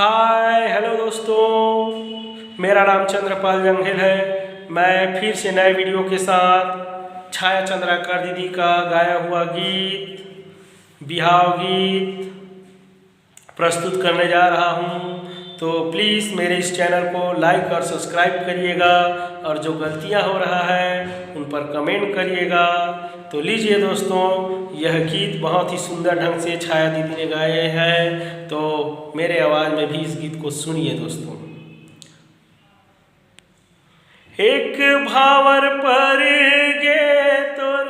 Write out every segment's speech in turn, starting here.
Hi hello दोस्तों, मेरा नाम चंद्रपाल जंघेल है। मैं फिर से नए वीडियो के साथ छाया चंद्राकर दीदी का गाया हुआ गीत बिहाव गीत प्रस्तुत करने जा रहा हूँ। तो प्लीज़ मेरे इस चैनल को लाइक और सब्सक्राइब करिएगा और जो गलतियाँ हो रहा है उन पर कमेंट करिएगा। तो लीजिए दोस्तों, यह गीत बहुत ही सुंदर ढंग से छाया दीदी ने गाए हैं, तो मेरे आवाज़ में भी इस गीत को सुनिए दोस्तों। एक भावर पर गे तोर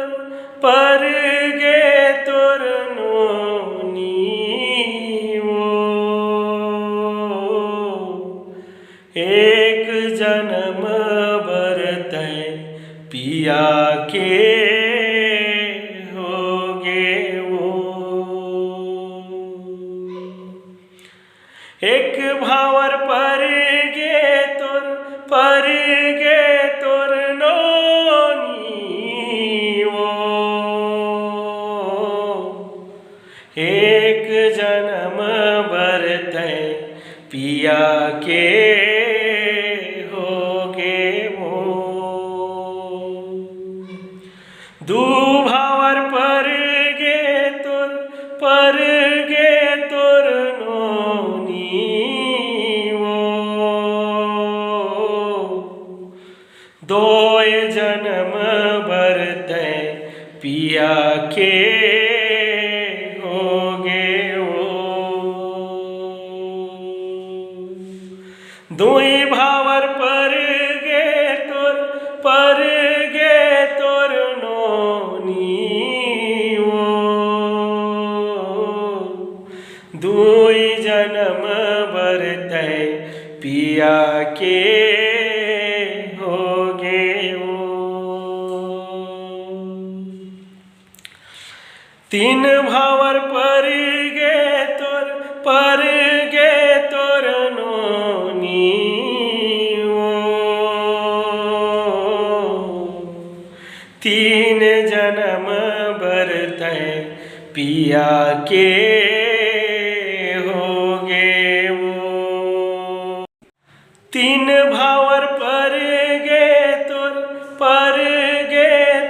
नोनी एक जन्म बरतै पिया के होगे वो। एक भावर पर गे तोर नोनी वो एक जन्म बरतै पिया के होगे वो। दू भावर पर गे तोर नोनी वो दोय जन्म बरतै पिया के होगे वो। दुई भावर पर गे तोर नोनी वो दुई जन्म बरतै पिया के होगे वो। तीन भावर पर गे तोर नोनी वो तीन जन्म बरतै पिया के होगे वो। तीन भावर पर गे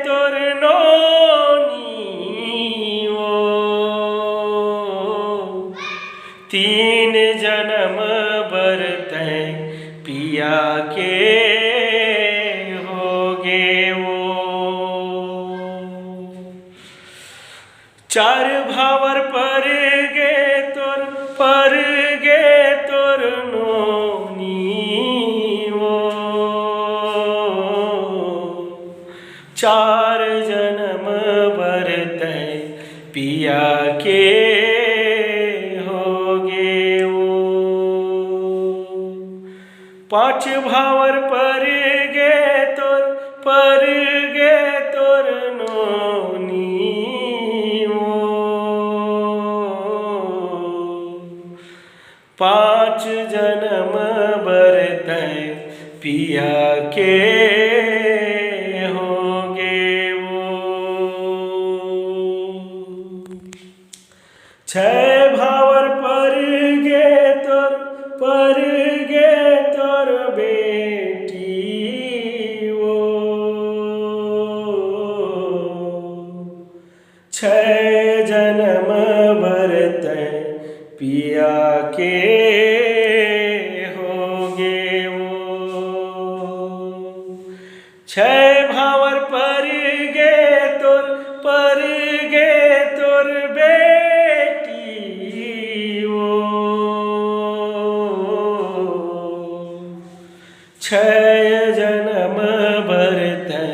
तोर नोनी वो तीन जन्म बरतै पिया के होगे वो। चार भावर पर गे तोर नोनी वो चार जन्म बरतै पिया के होगे वो। पांच भावर पर गे तोर नोनी वो पांच जन्म बरतै पिया के होगे वो। छह भावर पर गे तोर बेटी वो छह जन्म बरतै पिया के होगे वो। छह भावर पर गे तोर बेटी वो छह जन्म बरतै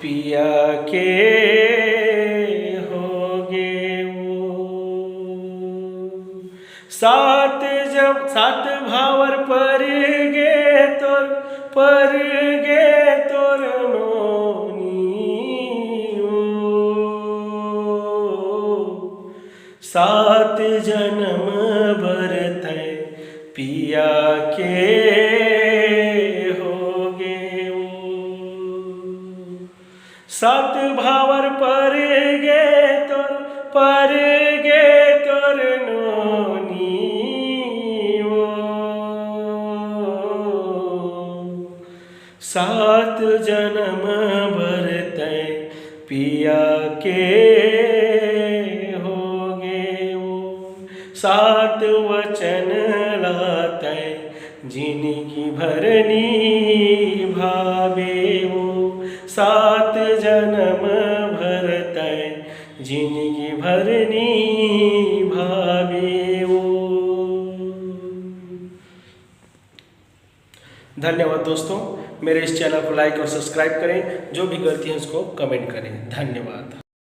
पिया के होगे वो। सात भावर पर गे तोर नोनी वो सात जन्म बरतै पिया के होगे वो। सात भावर पर गे तोर नोनी वो सात जन्म भर तय पिया के होगे वो, सात वचन लातै जिनकी भरनी भावे वो, सात जन्म भर तय जिनकी भरनी भावे वो। धन्यवाद दोस्तों, मेरे इस चैनल को लाइक और सब्सक्राइब करें, जो भी गलती है उसको कमेंट करें। धन्यवाद।